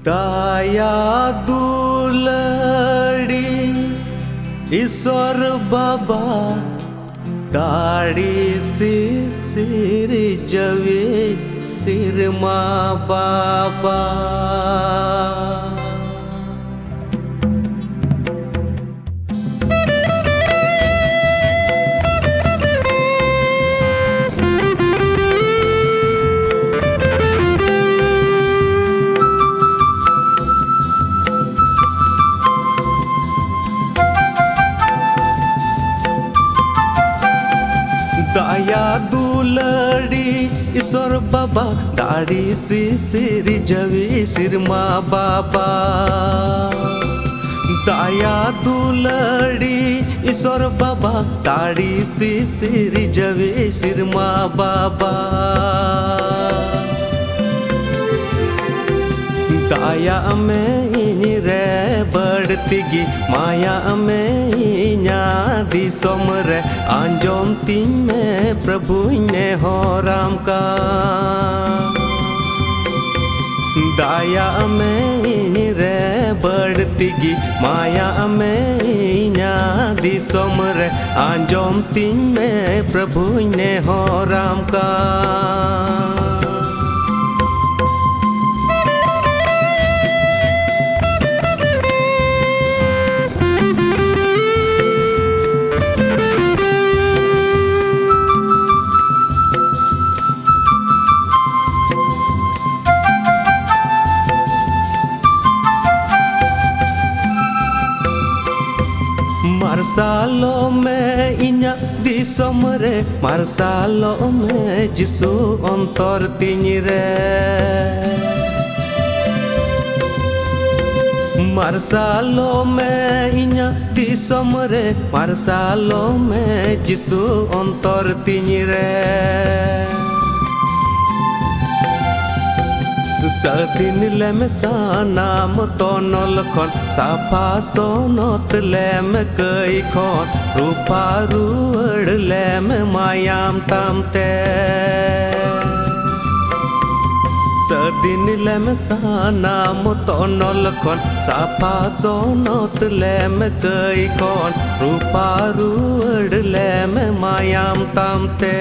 दाया दुलड़ी ईश्वर बाबा दाढ़ी से सिर जवे सिर माँ बाबा दाया दुलड़ी ईश्वर बाबा दाढ़ी से सिर जवे सिर माँ बाबा दाया दुलड़ी ईश्वर बाबा दाढ़ी से सिर जवे सिर माँ बाबा दाया में रे बढ़ती माया में दी सोमर आंजोम तीन में प्रभु ने हो राम का दाया में रे बढ़ती माया में दी सोमर आंजोम तीन में प्रभु ने हो राम का मार्सालों में इन्या दिसोम रे मार्सालों में जिसु अंतर तीन रे मार्सालों में इन्या दिसोम रे मार्सालों में जिसु अंतर तीन रे सदिन लेम सानाम तोनल खन साफा सोनत लेम कई खन रूपा रुअड़ लेम मायाम तामते सदिन लेम सानाम तोनल खन साफा सोनत लेम कई खन रूपा रुअड़ लेम मायाम तामते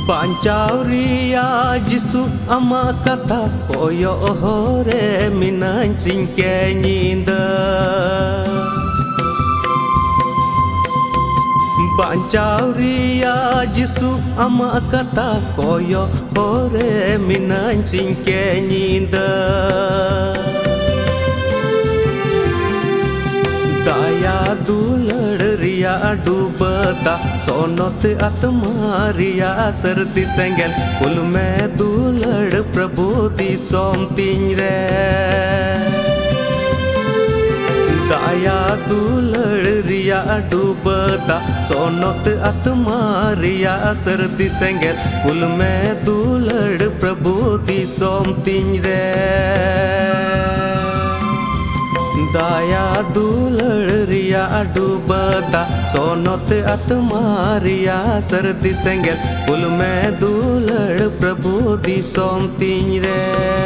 बांचावरिया जिसु अमा कथा कोयो होरे मिनान सिंके नींदा बांचावरिया जिसु अमा कथा कोयो होरे मिनान सिंके नींदा दाया दुलड़ रिया डूबता सोनत आत्मा रिया सर्दी सेंगल कुल में दुलड़ प्रभु दी सोम तीन रे दाया दुलड़ रिया डूबता सोनत आत्मा रिया सर्दी सेंगल कुल में दुलड़ प्रभु दी सोम तीन रे दाया दुलड़ रिया डूबता सोनत आत्मा रिया सर्दी सेंगल कुल में दुलड़ प्रभु दी सोम तीन रे